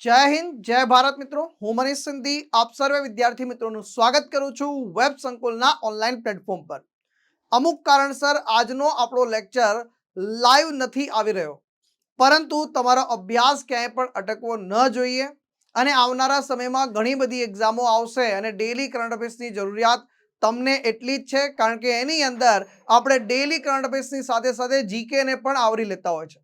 जय हिंद जय भारत मित्रों, હું મનીષ સિંધી આપ સર્વે વિદ્યાર્થી મિત્રોનું સ્વાગત કરું છું વેબ સંકુલના ઓનલાઈન પ્લેટફોર્મ પર। અમુક કારણસર આજનો આપણો લેક્ચર લાઈવ નથી આવી રહ્યો, પરંતુ તમારો અભ્યાસ ક્યાંય પણ અટકવો ન જોઈએ અને આવનારા સમયમાં ઘણી બધી એક્ઝામો આવશે અને ડેલી કરંટ અફેર્સની જરૂરિયાત તમને એટલી જ છે, કારણ કે એની અંદર આપણે ડેલી કરંટ અફેર્સની સાથે સાથે જીકે ને પણ આવરી લેતા હોય છે।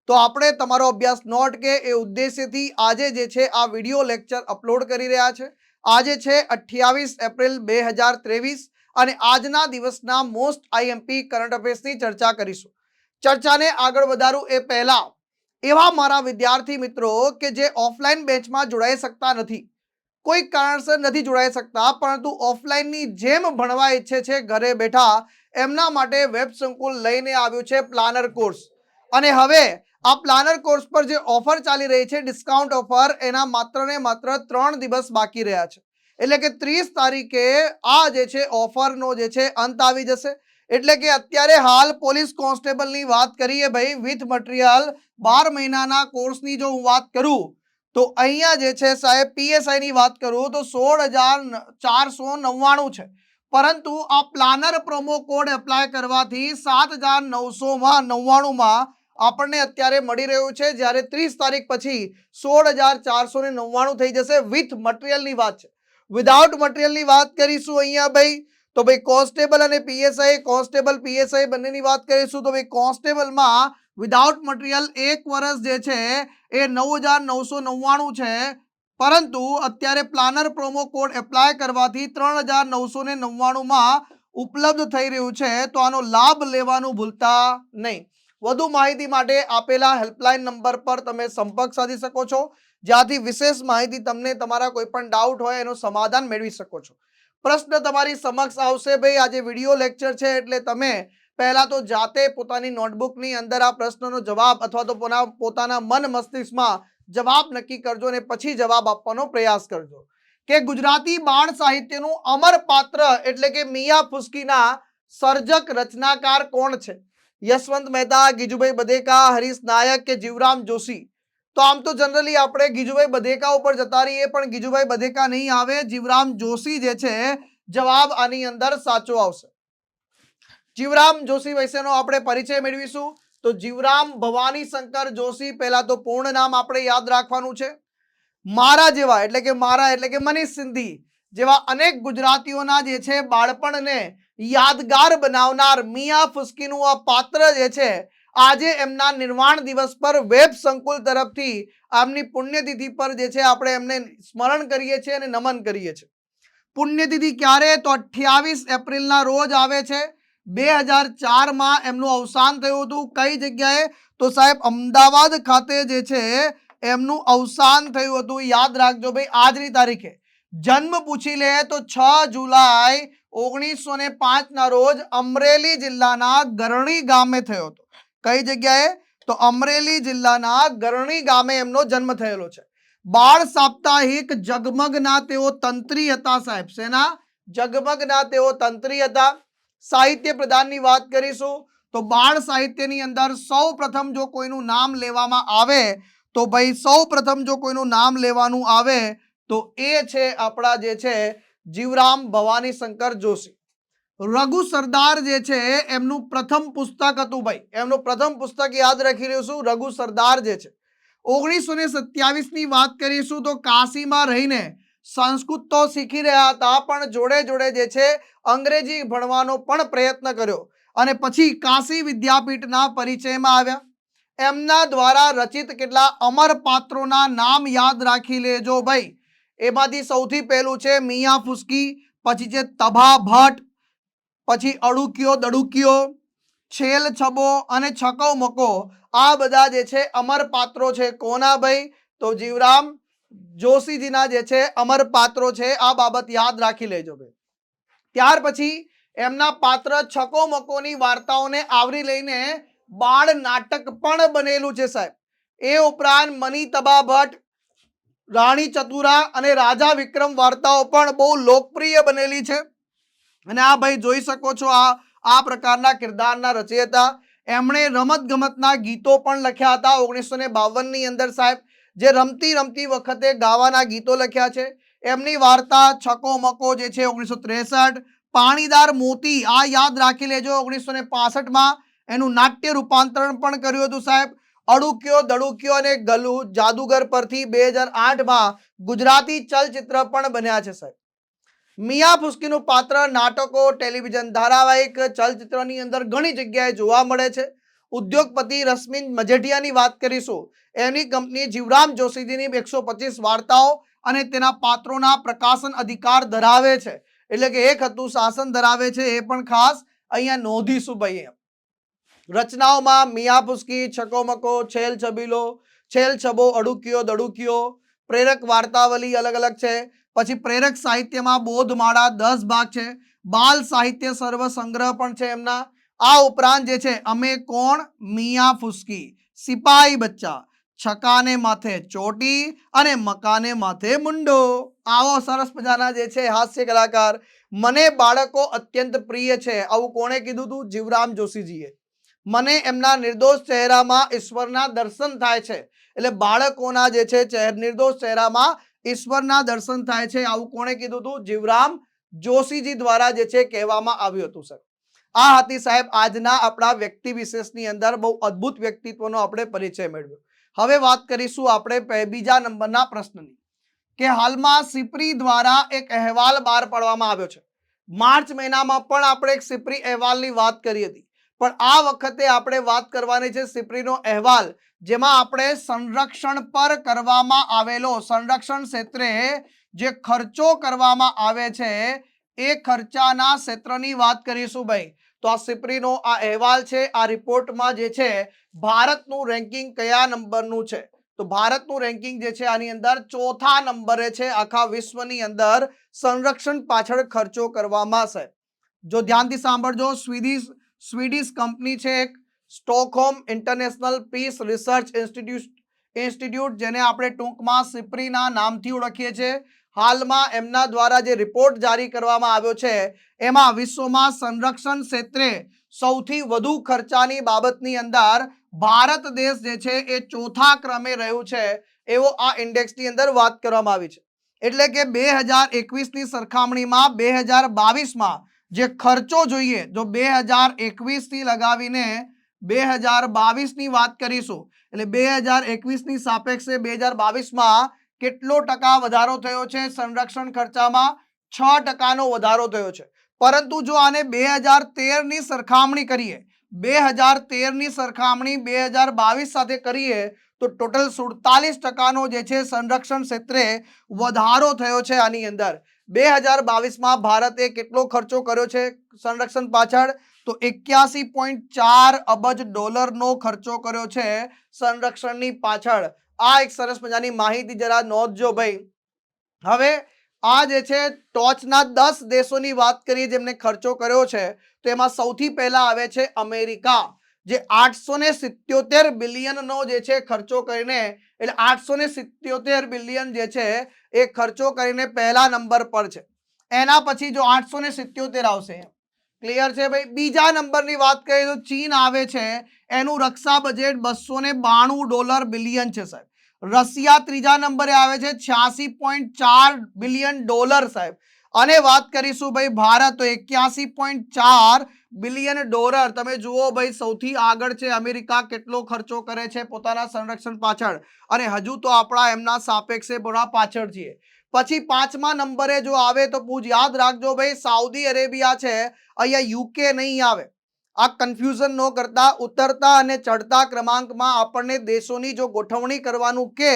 તો આપણે તમારો અભ્યાસ ન અટકે એ ઉદ્દેશ્યથી આજે જે છે આ વિડિયો લેક્ચર અપલોડ કરી રહ્યા છે। આજે છે 28 એપ્રિલ 2023 અને આજના દિવસના મોસ્ટ આઈએમપી કરંટ અફેર્સની ચર્ચા કરીશું। ચર્ચાને આગળ વધારું એ પહેલા એવા મારા વિદ્યાર્થી મિત્રો કે જે ઓફલાઈન બેચમાં જોડાઈ શકતા નથી, કોઈ કારણસર નથી જોડાઈ શકતા, પરંતુ ઓફલાઈનની જેમ ભણવા ઈચ્છે છે ઘરે બેઠા, એમના માટે વેબ સંકુલ લઈને આવ્યું છે પ્લાનર કોર્સ। અને હવે આ પ્લાનર કોર્સ પર જે ઓફર ચાલી રહી છે, ડિસ્કાઉન્ટ ઓફર, એના માત્ર ને માત્ર 3 દિવસ બાકી રહ્યા છે, એટલે કે 30 તારીખે આ જે છે ઓફરનો જે છે અંત આવી જશે। એટલે કે અત્યારે હાલ પોલીસ કોન્સ્ટેબલની વાત કરીએ ભાઈ, વિથ મટીરિયલ 12 મહિનાના કોર્સની જો હું વાત કરું તો અહીંયા જે છે સાહેબ પીએસઆઈ ની વાત કરું તો 16,499 છે, પરંતુ આ પ્લાનર પ્રોમો કોડ એપ્લાય કરવાથી 7,999 માં આપણને અત્યારે મળી રહ્યું છે, જ્યારે 30 તારીખ પછી 16,499 થઈ જશે વિથ મટીરિયલની વાત છે। વિધાઉટ મટીરિયલની વાત કરીશું અહીંયા ભાઈ, તો ભાઈ કોન્સ્ટેબલ અને પીએસઆઈ, કોન્સ્ટેબલ પીએસઆઈ બંનેની વાત કરીશું તો ભાઈ કોન્સ્ટેબલમાં વિધાઉટ મટીરિયલ 1 વર્ષ જે છે એ 9,999 છે, પરંતુ અત્યારે પ્લાનર પ્રોમો કોડ એપ્લાય કરવાથી 3,999 માં ઉપલબ્ધ થઈ રહ્યું છે। તો આનો લાભ લેવાનું ભૂલતા નહીં। વધુ માહિતી માટે આપેલા હેલ્પલાઇન નંબર પર તમે સંપર્ક સાધી શકો છો, જ્યાંથી વિશેષ માહિતી તમને તમારા કોઈ પણ ડાઉટ હોય એનું સમાધાન મેળવી શકો છો। પ્રશ્ન તમારી સમક્ષ આવશે ભાઈ, આજે વિડિયો લેક્ચર છે એટલે તમે પહેલા તો જાતે પોતાની નોટબુકની અંદર આ પ્રશ્નનો જવાબ અથવા તો પોતાના મન મસ્તિષ્કમાં જવાબ નક્કી કરજો અને પછી જવાબ આપવાનો પ્રયાસ કરજો કે ગુજરાતી બાળ સાહિત્યનું અમર પાત્ર એટલે કે મિયા ફુસ્કીના સર્જક રચનાકાર કોણ છે? યશવંત મહેતા, ગીજુભાઈ બધેકા, હરીશ નાયક કે જીવરામ જોશી? તો આમ તો જનરલી આપણે ગીજુભાઈ બધેકા ઉપર જતા રહીએ, પણ ગીજુભાઈ બધેકા નહીં આવે, જીવરામ જોશી જે છે જવાબ આની અંદર સાચો આવશે। જીવરામ જોશી વિશેનો આપણે પરિચય મેળવીશું। તો જીવરામ ભવાની શંકર જોશી, પહેલા તો પૂર્ણ નામ આપણે યાદ રાખવાનું છે। મારા જેવા એટલે કે મારા એટલે કે મનીષ સિંધી જેવા અનેક ગુજરાતીઓના જે છે બાળપણને યાદગાર બનાવનાર મિયા ફુસ્કીનું આ પાત્ર જે છે, આજે એમના નિર્વાણ દિવસ પર વેબ સંકુલ તરફથી આમની પુણ્યતિથિ પર જે છે આપણે એમને સ્મરણ કરીએ છીએ અને નમન કરીએ છીએ। પુણ્યતિથિ ક્યારે? તો 28 એપ્રિલના રોજ આવે છે। 2004 માં એમનું અવસાન થયું હતું। કઈ જગ્યાએ? તો સાહેબ અમદાવાદ ખાતે જે છે એમનું અવસાન થયું હતું, યાદ રાખજો ભાઈ આજની તારીખે। જન્મ પૂછી લે તો 6 જુલાઈ 1905 ના રોજ અમરેલી જિલ્લાના ગરણી ગામે થયો હતો। કઈ જગ્યાએ? તો અમરેલી જિલ્લાના ગરણી ગામે એમનો જન્મ થયેલો છે। બાળ સાપ્તાહિક જગમગના તેઓ તંત્રી હતા સાહેબ। શેના? જગમગના તેઓ તંત્રી હતા। સાહિત્ય પ્રદાનની વાત કરીશું તો બાળ સાહિત્યની અંદર સૌ પ્રથમ જો કોઈનું નામ લેવામાં આવે તો ભાઈ સૌ પ્રથમ જો કોઈનું નામ લેવાનું આવે તો એ છે આપણા જે છે જીવરામ ભવાની શંકર જોશી। રઘુ સરદાર જે છે એમનું પ્રથમ પુસ્તક હતું ભાઈ, એમનું પ્રથમ પુસ્તક યાદ રાખી રહ્યું રઘુ સરદાર જે છે। 1927 ની વાત કરીશું તો કાશીમાં રહીને સંસ્કૃત તો શીખી રહ્યા હતા, પણ જોડે જોડે જે છે અંગ્રેજી ભણવાનો પણ પ્રયત્ન કર્યો અને પછી કાશી વિદ્યાપીઠના પરિચયમાં આવ્યા। એમના દ્વારા રચિત કેટલા અમર પાત્રોના નામ યાદ રાખી લેજો ભાઈ। એમાંથી સૌથી પહેલું છે મિયા ફુસ્કી, પછી છે તભા ભટ્ટ, પછી અડુકિયો દડુકિયો, છેલ છબો અને છકો મકો। આ બધા જે છે અમર પાત્રો છે। કોના ભાઈ? તો જીવરામ જોશીજીના જે છે અમર પાત્રો છે। આ બાબત યાદ રાખી લેજો ભાઈ। ત્યાર પછી એમના પાત્ર છકો મકોની વાર્તાઓને આવરી લઈને બાળ નાટક પણ બનેલું છે સાહેબ। એ ઉપરાંત મની તબા ભટ્ટ, રાણી ચતુરા અને રાજા વિક્રમ વાર્તાઓ પણ બહુ લોકપ્રિય બનેલી છે। અને આ ભાઈ જોઈ શકો છો આ પ્રકારના કિરદારના રચયિતા। એમણે રમત ગમતના ગીતો પણ લખ્યા હતા 1952 ની અંદર સાહેબ, જે રમતી રમતી વખતે ગાવાના ગીતો લખ્યા છે. એમની વાર્તા છકો મકો જે છે 1963, પાણીદાર મોતી આ યાદ રાખી લેજો 1965 એનું નાટ્ય રૂપાંતરણ પણ કર્યું હતું સાહેબ. અડુક્યો દડુક્યો અને ગલુ જાદુગર પરથી 2008 ગુજરાતી ચલચિત્ર પણ બન્યા છે સાહેબ. મિયા ફુસ્કીનું પાત્ર નાટકો, ટેલિવિઝન ધારાવાહિક, ચલચિત્રની અંદર ઘણી જગ્યાએ જોવા મળે છે. ઉદ્યોગપતિ રશ્મિન મજેઠિયાની વાત કરીશું. એમની કંપની જીવરામ જોશીજીની 125 વાર્તાઓ અને તેના પાત્રોના પ્રકાશન અધિકાર ધરાવે છે. એટલે કે એક હતું શાસન ધરાવે છે, એ પણ ખાસ અહીંયા નોંધીશું ભાઈ. રચનાઓમાં મિયા ફુસ્કી, છકોમકો, છેલ છબીલો, છેલ છબો, અડુક્યો દડુક્યો, પ્રેરક વાર્તાવલી અલગ અલગ છે. પછી પ્રેરક સાહિત્યમાં બોધમાળા 10 ભાગ છે. બાલ સાહિત્ય સર્વ સંગ્રહ પણ છે એમના. આ ઉપરાંત જે છે અમે કોણ, મિયા ફુસ્કી, સિપાહી બચ્ચા, છકાને માથે ચોટી અને મકાને માથે મુંડો. આવો સરસ મજાના જે છે હાસ્ય કલાકાર. મને બાળકો અત્યંત પ્રિય છે, આવું કોણે કીધું હતું? જીવરામ જોશીજીએ. મને એમના નિર્દોષ ચહેરામાં ઈશ્વરના દર્શન થાય છે. એટલે બાળકોના જે છે નિર્દોષ ચહેરામાં ઈશ્વરના દર્શન થાય છે, આવું કોણે કીધું હતું? જીવરામ જોશીજી દ્વારા જે છે કહેવામાં આવ્યું હતું સર. આ હતી સાહેબ આજના આપણા વ્યક્તિ વિશેષની અંદર બહુ અદ્ભુત વ્યક્તિત્વનો આપણે પરિચય મેળવ્યો. હવે વાત કરીશું આપણે બીજા નંબરના પ્રશ્નની, કે હાલમાં સિપ્રી દ્વારા એક અહેવાલ બહાર પાડવામાં આવ્યો છે. માર્ચ મહિનામાં પણ આપણે એક સિપ્રી અહેવાલની વાત કરી હતી, પણ આ વખતે આપણે વાત કરવાની છે સિપ્રીનો અહેવાલ, જેમાં આપણે સંરક્ષણ પર કરવામાં આવેલો, સંરક્ષણ ક્ષેત્રે જે ખર્ચો કરવામાં આવે છે એ ખર્ચાના ક્ષેત્રની વાત કરીશું ભાઈ. તો આ સિપ્રીનો આ અહેવાલ છે. આ રિપોર્ટમાં જે છે ભારતનું રેન્કિંગ કયા નંબરનું છે? તો ભારતનું રેન્કિંગ જે છે આની અંદર 4થા નંબરે છે આખા વિશ્વની અંદર સંરક્ષણ પાછળ ખર્ચો કરવામાં છે. જો ધ્યાનથી સાંભળજો, સ્વીડિશ કંપની છે એક, Stockholm International Peace Research Institute, જેને આપણે ટૂંકમાં સિપ્રીના નામથી ઓળખીએ છીએ. હાલમાં એમના દ્વારા જે રિપોર્ટ જારી કરવામાં આવ્યો છે એમાં વિશ્વમાં સંરક્ષણ ક્ષેત્રે સૌથી વધુ ખર્ચાની બાબતની અંદર ભારત દેશ જે છે એ 4થા ક્રમે રહ્યું છે, એવો આ ઇન્ડેક્સની અંદર વાત કરવામાં આવી છે. એટલે કે 2021ની સરખામણીમાં 2022માં જે ખર્ચો જોઈએ, જો 2021થી લગાવીને 2022ની વાત કરીશું, એટલે 2021ની સાપેક્ષે 2022માં કેટલો ટકા વધારો થયો છે સંરક્ષણ ખર્ચામાં? 6% વધારો થયો છે. પરંતુ જો આને 2013ની સરખામણી કરીએ, 2013ની સરખામણી 2022 સાથે કરીએ તો ટોટલ 47% જે છે સંરક્ષણ ક્ષેત્રે વધારો થયો છે. આની અંદર 2022માં ભારતે કેટલો ખર્ચો કર્યો છે સંરક્ષણ પાછળ? તો $81.4 અબજ ખર્ચો કર્યો છે સંરક્ષણની પાછળ. આ એક સરસ મજાની માહિતી જરા નોંધજો ભાઈ. હવે આ જે છે ટોચના 10 દેશોની વાત કરીએ જેમને ખર્ચો કર્યો છે, તો એમાં સૌથી પહેલા આવે છે અમેરિકા, જે 877 બિલિયનનો જે છે ખર્ચો કરીને, એટલે 877 બિલિયન જે છે એ ખર્ચો કરીને પહેલા નંબર પર છે. એના પછી જો 877 આવશે, ક્લિયર છે ભાઈ. બીજા નંબરની વાત કરીએ તો ચીન આવે છે, એનું રક્ષા બજેટ $292 બિલિયન છે સાહેબ. રશિયા ત્રીજા નંબરે આવે છે, $86.4 બિલિયન સાહેબ. અને વાત કરીશું ભાઈ ભારત, તો $81.4 બિલિયન. તમે જુઓ ભાઈ, સૌથી આગળ છે અમેરિકા, કેટલો ખર્ચો કરે છે પોતાના સંરક્ષણ પાછળ, અને હજુ તો આપણા એમના સાપેક્ષે થોડા પાછળ છીએ. પછી 5મા નંબરે જો આવે તો યાદ રાખજો ભાઈ, સાઉદી અરેબિયા છે, અહીંયા યુકે નહીં આવે. આ કન્ફ્યુઝન ન કરતા, ઉતરતા અને ચડતા ક્રમાંકમાં આપણને દેશોની જો ગોઠવણી કરવાનું કે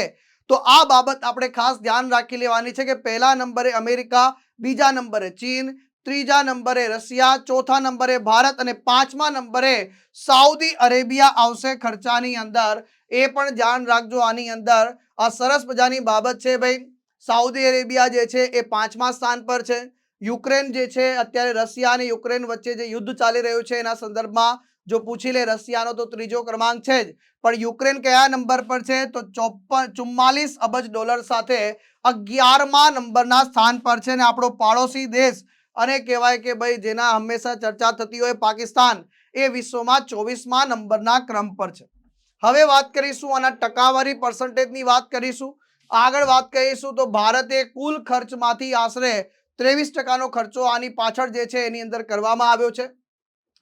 તો આ બાબત આપણે ખાસ ધ્યાન રાખી લેવાની છે કે પહેલા નંબરે અમેરિકા, બીજા નંબરે ચીન, ત્રીજા નંબરે રશિયા, ચોથા નંબરે ભારત અને 5મા નંબરે સાઉદી અરેબિયા આવશે ખર્ચાની અંદર. એ પણ ધ્યાન રાખજો. આની અંદર આ સરસ મજાની બાબત છે ભાઈ. સાઉદી અરેબિયા જે છે એ 5મા સ્થાન પર છે. યુક્રેન જે છે, અત્યારે રશિયા અને યુક્રેન વચ્ચે જે યુદ્ધ ચાલી રહ્યું છે એના સંદર્ભમાં જો પૂછી લે રશિયાનો તો ત્રીજો ક્રમાંક છે જ, પણ યુક્રેન કયા નંબર પર છે? તો $44 અબજ સાથે 11મા નંબરના સ્થાન પર છે. અને આપણો પાડોશી દેશ અને કહેવાય કે ભાઈ જેના હંમેશા ચર્ચા થતી હોય પાકિસ્તાન, એ વિશ્વમાં 24મા નંબરના ક્રમ પર છે. હવે વાત કરીશું આના ટકાવારી પર્સન્ટેજની વાત કરીશું. આગળ વાત કરીશું તો ભારતે કુલ ખર્ચમાંથી આશરે 23% ખર્ચો આની પાછળ જે છે એની અંદર કરવામાં આવ્યો છે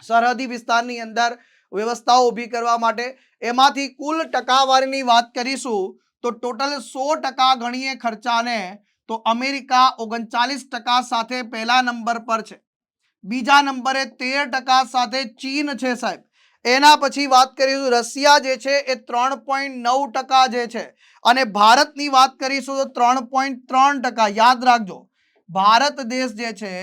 સરહદી વિસ્તારની અંદર વ્યવસ્થાઓ ઊભી કરવા માટે. એમાંથી કુલ ટકાવારીની વાત કરીશું તો ટોટલ 100% ગણીએ ખર્ચાને તો અમેરિકા 39% સાથે પહેલા નંબર પર છે. બીજા નંબરે 13% સાથે ચીન છે સાહેબ. એના પછી વાત કરીશું રશિયા જે છે એ 3.9% જે છે અને ભારતની વાત કરીશું તો 3.3%. યાદ રાખજો ભારત દેશ જે છે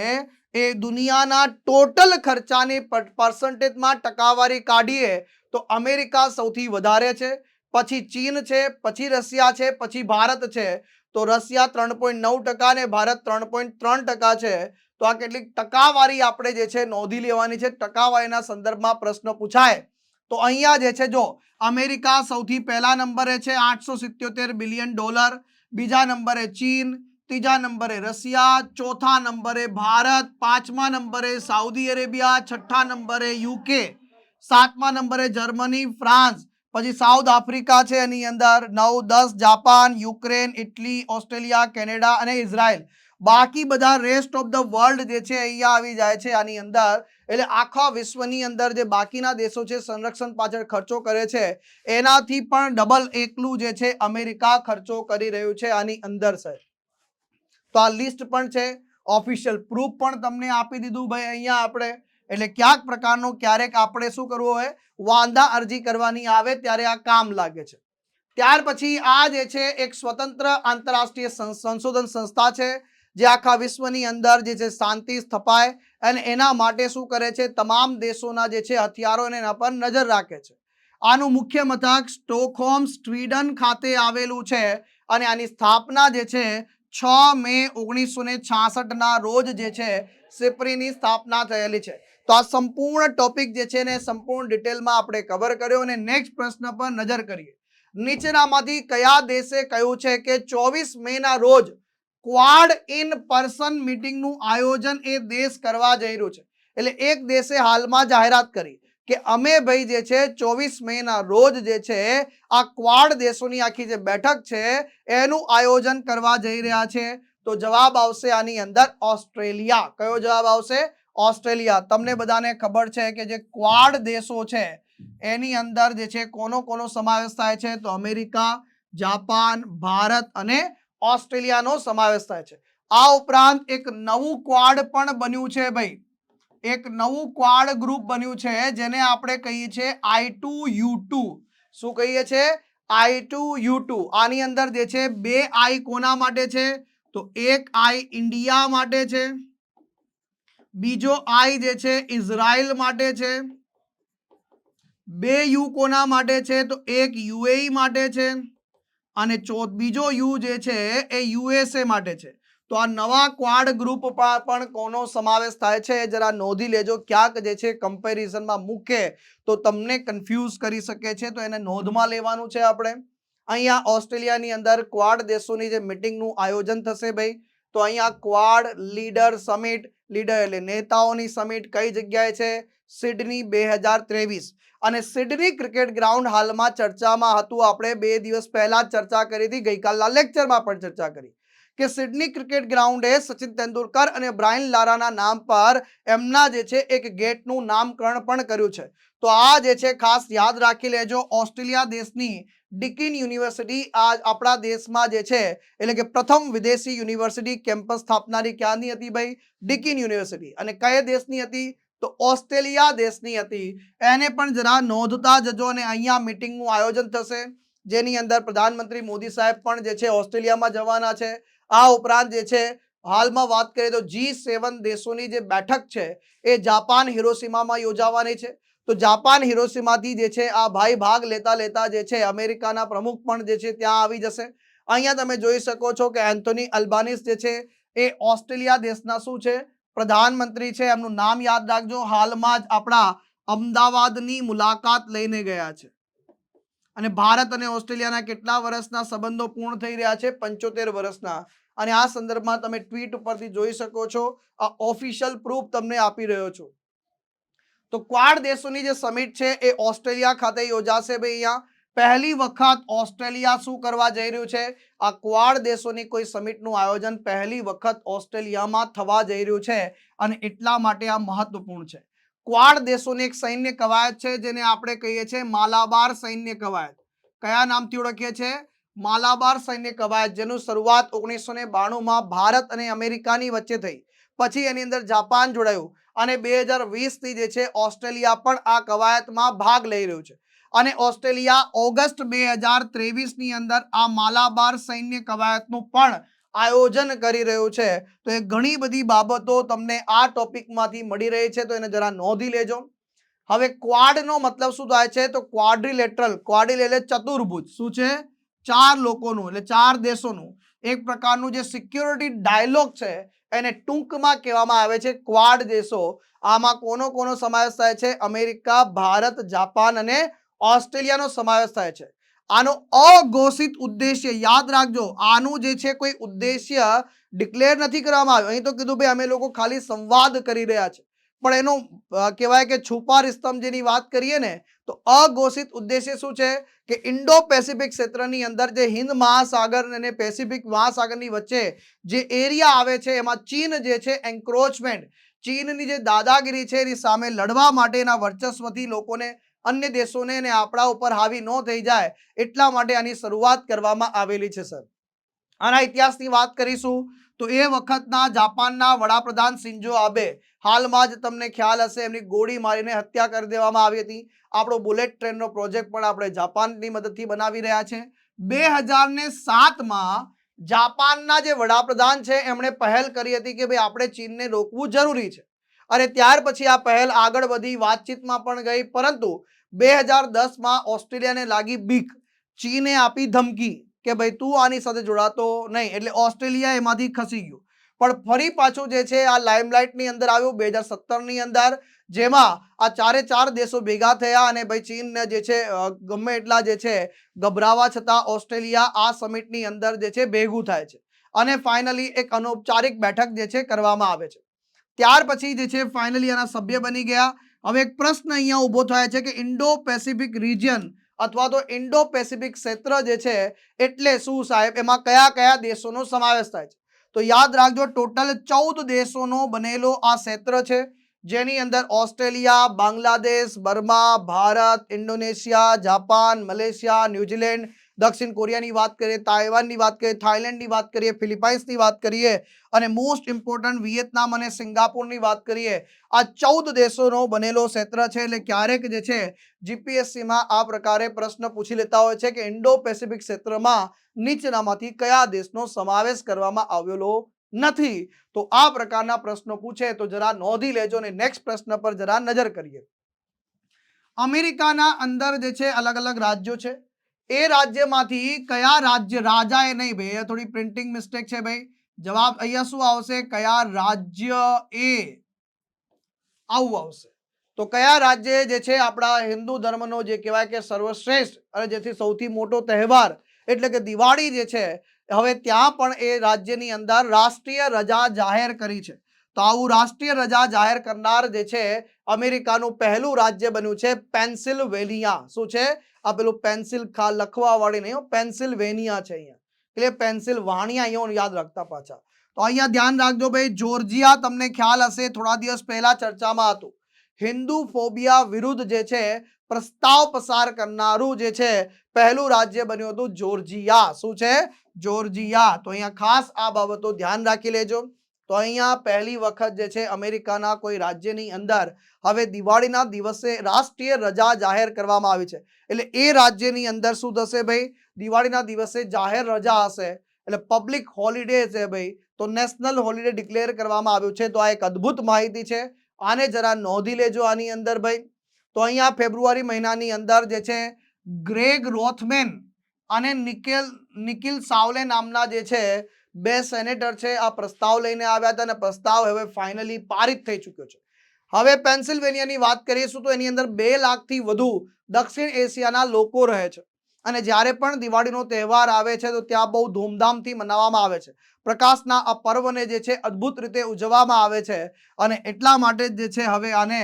એ દુનિયાના ટોટલ ખર્ચાની પર્સન્ટેજમાં ટકાવારી કાઢીએ તો અમેરિકા સૌથી વધારે છે, પછી ચીન છે, પછી રશિયા છે, પછી ભારત છે. તો રશિયા 3.9% અને ભારત 3.3% છે. તો આ કેટલીક ટકાવારી આપણે જે છે નોંધી લેવાની છે. ટકાવારીના સંદર્ભમાં પ્રશ્ન પૂછાય તો અહીંયા જે છે જો અમેરિકા સૌથી પહેલા નંબરે છે $877 બિલિયન, બીજા નંબરે ચીન, ત્રીજા નંબરે રશિયા, ચોથા નંબરે ભારત, પાંચમા નંબરે સાઉદી અરેબિયા, છઠ્ઠા નંબરે યુકે, સાતમા નંબરે જર્મની, ફ્રાન્સ, પછી સાઉથ આફ્રિકા છે એની અંદર 9, 10 Japan, Ukraine, Italy, Australia, Canada અને ઇઝરાયલ. બાકી બધા રેસ્ટ ઓફ ધ વર્લ્ડ જે છે અહીંયા આવી જાય છે આની અંદર. એટલે આખા વિશ્વની અંદર જે બાકીના દેશો છે સંરક્ષણ પાછળ ખર્ચો કરે છે એનાથી પણ ડબલ એકલું જે છે અમેરિકા ખર્ચો કરી રહ્યું છે આની અંદર સાહેબ. તો આ લિસ્ટ પણ છે, ઓફિશિયલ પ્રૂફ પણ તમને આપી દીધું ભાઈ અહીંયા આપણે. એટલે ક્યાંક પ્રકારનો ક્યારેક આપણે શું કરવું હોય વાંધા અરજી કરવાની આવે ત્યારે આ કામ લાગે છે. ત્યાર પછી આ જે છે એક સ્વતંત્ર આંતરરાષ્ટ્રીય સંશોધન સંસ્થા છે જે આખા વિશ્વની અંદર જે છે શાંતિ સ્થપાય અને એના માટે શું કરે છે તમામ દેશોના જે છે હથિયારો એના પર નજર રાખે છે. આનું મુખ્ય મથક સ્ટોકહોમ સ્વીડન ખાતે આવેલું છે અને આની સ્થાપના જે છે 6 મે 1966 ના રોજ જે છે સિપ્રીની સ્થાપના થયેલી છે. તો આ સંપૂર્ણ ટોપિક જે છે ને સંપૂર્ણ ડિટેલમાં આપણે કવર કર્યો અને નેક્સ્ટ પ્રશ્ન પર નજર કરીએ. નીચેનામાંથી કયા દેશે કહ્યું છે કે 24 મે ના રોજ ક્વાડ ઇન પર્સન મીટિંગનું આયોજન એ દેશ કરવા જઈ રહ્યું છે. એટલે એક દેશે હાલમાં જાહેરાત કરી કે અમે ભાઈ જે છે 24 મે ના રોજ જે છે આ ક્વાડ દેશોની આખી જે બેઠક છે એનું આયોજન કરવા જઈ રહ્યા છે. તો જવાબ આવશે આની અંદર ઓસ્ટ્રેલિયા. કયો જવાબ આવશે? ઓસ્ટ્રેલિયા. તમને બધાને ખબર છે કે જે ક્વાડ દેશો છે એની અંદર જે છે કોનો કોનો સમાવેશ થાય છે તો અમેરિકા, જાપાન, ભારત અને ઓસ્ટ્રેલિયાનો સમાવેશ થાય છે. આ ઉપરાંત એક નવું ક્વાડ પણ બન્યું છે ભાઈ. એક નવું ક્વાડ ગ્રુપ બન્યું છે જેને આપણે કહીએ છીએ I2U2. શું કહીએ છીએ? I2U2. આની અંદર જે છે બે આઈ કોના માટે છે તો એક આઈ ઇન્ડિયા માટે છે, બીજો આઈ જે છે ઇઝરાયલ માટે છે, બે યુ કોના માટે છે તો એક યુએઈ માટે છે અને બીજો યુ જે છે એ યુએસએ માટે છે. તો આ નવા ક્વાડ ગ્રુપ પણ કોનો સમાવેશ થાય છે જરા નોંધી લેજો. ક્યાંક જે છે કમ્પેરિઝનમાં મૂકે તો તમને કન્ફ્યુઝ કરી શકે છે તો એને નોંધમાં લેવાનું છે આપણે. અહીંયા ઓસ્ટ્રેલિયાની અંદર ક્વાડ દેશોની જે મીટિંગનું આયોજન થશે ભાઈ. તો અહીંયા ક્વાડ લીડર સમિટ, લીડર એટલે નેતાઓની સમિટ કઈ જગ્યાએ છે? સિડની 2023. અને સિડની ક્રિકેટ ગ્રાઉન્ડ હાલમાં ચર્ચામાં હતું. આપણે 2 દિવસ પહેલા ચર્ચા કરી હતી, ગઈકાલના લેક્ચરમાં પણ ચર્ચા કરી કે સિડની ક્રિકેટ ગ્રાઉન્ડે સચિન તેંડુલકર અને બ્રાયન લારાના નામ પર એમના જે છે એક ગેટનું નામકરણ પણ કર્યું છે. તો આ જે છે ખાસ યાદ રાખી લેજો. ઓસ્ટ્રેલિયા દેશની ડીકિન યુનિવર્સિટી આ આપણા દેશમાં જે છે એટલે કે પ્રથમ વિદેશી યુનિવર્સિટી કેમ્પસ સ્થાપનારી ક્યાંની હતી ભાઈ? ડીકિન યુનિવર્સિટી. અને કયા દેશની હતી તો ઓસ્ટ્રેલિયા દેશની હતી. એને પણ જરા નોંધતા જજો. અને અહીંયા મીટિંગનું આયોજન થશે જેની અંદર પ્રધાનમંત્રી મોદી સાહેબ પણ જે છે ઓસ્ટ્રેલિયામાં જવાના છે. આ ઉપરાંત જે છે હાલમાં વાત કરીએ તો G7 દેશોની જે બેઠક છે એ જાપાન હિરોશીમામાં યોજાવાની છે. તો જાપાન હિરોશીમાથી જે છે આ ભાઈ ભાગ લેતા લેતા જે છે અમેરિકાના પ્રમુખ પણ જે છે ત્યાં આવી જશે. અહીંયા તમે જોઈ શકો છો કે એન્થોની અલ્બાનીસ જે છે એ ઓસ્ટ્રેલિયા દેશના શું છે? પ્રધાનમંત્રી છે. એમનું નામ યાદ રાખજો. હાલમાં જ આપણા અમદાવાદની મુલાકાત લઈને ગયા છે. અને ભારત અને ઓસ્ટ્રેલિયાના કેટલા વર્ષના સંબંધો પૂર્ણ થઈ રહ્યા છે? 75 વર્ષના. અને આ સંદર્ભમાં તમે ટ્વીટ ઉપરથી જોઈ શકો છો. આ ઓફિશિયલ પ્રૂફ તમને આપી રહ્યો છું. તો ક્વાડ દેશોની જે સમિટ છે એ ઓસ્ટ્રેલિયા ખાતે યોજાશે ભાઈ. અહીંયા પહેલી વખત ઓસ્ટ્રેલિયા શું કરવા જઈ રહ્યું છે? આ ક્વાડ દેશોની કોઈ સમિટનું આયોજન પહેલી વખત ઓસ્ટ્રેલિયામાં થવા જઈ રહ્યું છે અને એટલા માટે આ મહત્વપૂર્ણ છે. ક્વાડ દેશોની એક સૈન્ય કવાયત છે જેને આપણે કહીએ છીએ માલાબાર સૈન્ય કવાયત. કયા નામથી ઓળખીએ છીએ? માલાબાર સૈન્ય કવાયત, જેનું શરૂઆત 1992માં ભારત અને અમેરિકાની વચ્ચે થઈ. પછી એની અંદર જાપાન જોડાયું અને 2020 થી જે છે ઓસ્ટ્રેલિયા પણ આ કવાયતમાં ભાગ લઈ રહ્યું છે. અને ઓસ્ટ્રેલિયા ઓગસ્ટ 2023ની અંદર આ માલાબાર સૈન્ય કવાયતનું પણ આયોજન કરી રહ્યું છે. તો એ ઘણી બધી બાબતો તમને આ ટોપિકમાંથી મળી રહી છે, તો એને જરા નોંધી લેજો. હવે ક્વાડનો મતલબ શું થાય છે? તો ક્વાડ્રિલેટરલ, ક્વાડ્રિલ એટલે ચતુર્ભુજ. શું છે? 4 લોકોનું એટલે 4 દેશોનું એક પ્રકારનું જે સિક્યોરિટી ડાયલોગ છે એને ટૂંકમાં કહેવામાં આવે છે ક્વાડ દેશો. આમાં કોનો કોનો સમાવેશ થાય છે? અમેરિકા, ભારત, જાપાન અને ઓસ્ટ્રેલિયાનો સમાવેશ થાય છે. આનો અઘોષિત ઉદ્દેશ્ય યાદ રાખજો. આનું જે છે કોઈ ઉદ્દેશ્ય ડિક્લેર નથી કરવામાં આવ્યો. અહીં તો કીધું ભાઈ અમે લોકો ખાલી સંવાદ કરી રહ્યા છે, પણ એનો કહેવાય કે છુપા રિસ્તમ જેની વાત કરીએ ને, તો અઘોષિત ઉદ્દેશ્ય શું છે કે ઇન્ડો પેસિફિક ક્ષેત્રની અંદર જે હિન્દ મહાસાગર અને પેસિફિક મહાસાગરની વચ્ચે જે એરિયા આવે છે એમાં ચીન જે છે એન્ક્રોચમેન્ટ, ચીનની જે દાદાગીરી છે એની સામે લડવા માટેના વર્ચસ્વથી લોકોને, અન્ય દેશોને અને આપણા ઉપર હાવી ન થઈ જાય એટલા માટે આની શરૂઆત કરવામાં આવેલી છે. સર, આના ઇતિહાસની વાત કરીશું તો એ વખતના જાપાનના વડાપ્રધાન શિન્ઝો આબે, હાલમાં જ તમને ખ્યાલ હશે એમની ગોળી મારીને હત્યા કરી દેવામાં આવી હતી. આપણો બુલેટ ટ્રેનનો પ્રોજેક્ટ પણ આપણે જાપાનની મદદથી બનાવી રહ્યા છે. 2007માં જાપાનના જે વડાપ્રધાન છે એમણે પહેલ કરી હતી કે ભાઈ આપણે ચીનને રોકવું જરૂરી છે, અને ત્યાર પછી આ પહેલ આગળ વધી, વાતચીતમાં પણ ગઈ, પરંતુ 2010માં ઓસ્ટ્રેલિયાને લાગી બીક, ચીને આપી ધમકી કે ભાઈ તું આની સાથે જોડાતો નહીં, એટલે ઓસ્ટ્રેલિયા એમાંથી ખસી ગયું. પણ ફરી પાછું જે છે આ લાઇમલાઇટની અંદર આવ્યું 2017ની અંદર, જેમાં આ ચારે ચાર દેશો ભેગા થયા અને ભાઈ ચીનને જે છે ગમે એટલા જે છે ગભરાવા છતાં ઓસ્ટ્રેલિયા આ સમિટની અંદર જે છે ભેગું થાય છે અને ફાઇનલી એક અનૌપચારિક બેઠક જે છે કરવામાં આવે છે. ત્યાર પછી જે છે ફાઇનલી આના સભ્ય બની ગયા. હવે એક પ્રશ્ન અહીંયા ઊભો થાય છે કે ઇન્ડો પેસિફિક રિજિયન અથવા તો ઇન્ડો પેસિફિક ક્ષેત્ર જે છે એટલે શું સાહેબ? એમાં કયા કયા દેશોનો સમાવેશ થાય છે? તો યાદ રાખજો, ટોટલ 14 દેશોનો બનેલો આ ક્ષેત્ર છે, જેની અંદર Australia, Bangladesh, Burma, Bharat, Indonesia, Japan, Malaysia, New Zealand, દક્ષિણ કોરિયાની વાત કરીએ, તાઇવાનની વાત કરીએ, થાઇલેન્ડની વાત કરીએ, ફિલિપાઇન્સની વાત કરીએ અને મોસ્ટ ઇમ્પોર્ટન્ટ વિયેતનામ અને સિંગાપુરની વાત કરીએ. આ 14 દેશોનો બનેલો ક્ષેત્ર છે. એટલે ક્યારેક જે છે જીપીએસસીમાં આ પ્રકારે પ્રશ્ન પૂછી લેતા હોય છે કે ઇન્ડો પેસિફિક ક્ષેત્રમાં નીચેનામાંથી કયા દેશનો સમાવેશ કરવામાં આવેલો નથી. તો આ પ્રકારના પ્રશ્નો પૂછે તો જરા નોંધી લેજો અને નેક્સ્ટ પ્રશ્ન પર જરા નજર કરીએ. અમેરિકાના અંદર જે છે અલગ અલગ રાજ્યો છે, એ રાજ્યમાંથી કયા રાજ્ય, રાજાએ નહીં ભાઈ, થોડી પ્રિન્ટિંગ મિસ્ટેક છે ભાઈ, જવાબ અહીંયા શું આવશે? કયા રાજ્ય એ આવું આવશે. તો કયા રાજ્ય જે છે આપણા હિન્દુ ધર્મનો જે કહેવાય કે સર્વશ્રેષ્ઠ અને જેથી સૌથી મોટો તહેવાર એટલે કે દિવાળી જે છે, હવે ત્યાં પણ એ રાજ્યની અંદર રાષ્ટ્રીય રજા જાહેર કરી છે. તો આવું રાષ્ટ્રીય રજા જાહેર કરનાર જે છે અમેરિકાનું પહેલું રાજ્ય બન્યું છે પેન્સિલ્વેનિયા. શું છે? આ પેલું પેન્સિલ લખવા વાળી નહીં, પેન્સિલ્વેનિયા છે અહીંયા, એટલે પેન્સિલ્વાનિયા અહીંયા યાદ રાખતા પાછા. તો અહીંયા ધ્યાન રાખજો ભાઈ. જોર્જિયા તમને ખ્યાલ હશે થોડા દિવસ પહેલા ચર્ચામાં હતું, હિન્દુ ફોબિયા વિરુદ્ધ જે છે પ્રસ્તાવ પસાર કરનારું જે છે પહેલું રાજ્ય બન્યું હતું જોર્જિયા. શું છે? જોર્જિયા. તો અહીંયા ખાસ આ બાબતો ધ્યાન રાખી લેજો. તો અહીંયા પહેલી વખત જે છે અમેરિકાના કોઈ રાજ્યની અંદર હવે દિવાળીના દિવસે રાષ્ટ્રીય રજા જાહેર કરવામાં આવી છે. એટલે એ રાજ્યની અંદર શું થશે ભાઈ? દિવાળીના દિવસે જાહેર રજા હશે, એટલે પબ્લિક હોલિડે છે ભાઈ, તો નેશનલ હોલિડે ડિક્લેર કરવામાં આવ્યું છે. તો આ એક અદ્ભુત માહિતી છે, આને જરા નોંધી લેજો આની અંદર ભાઈ. તો અહીંયા ફેબ્રુઆરી મહિનાની અંદર જે છે ગ્રેગ રોથમેન અને નિકિલ સાવલે નામના જે છે બે સેનેટર છે આ પ્રસ્તાવ લઈને આવ્યા હતા અને પ્રસ્તાવ હવે ફાઇનલી પારિત થઈ ચૂક્યો છે. હવે પેન્સિલ્વેનિયાની વાત કરીશું તો એની અંદર 2 લાખથી વધુ દક્ષિણ એશિયાના લોકો રહે છે અને જ્યારે પણ દિવાળીનો તહેવાર આવે છે તો ત્યાં બહુ ધૂમધામથી મનાવવામાં આવે છે. પ્રકાશના આ પર્વને જે છે અદ્ભુત રીતે ઉજવવામાં આવે છે અને એટલા માટે જે છે હવે આને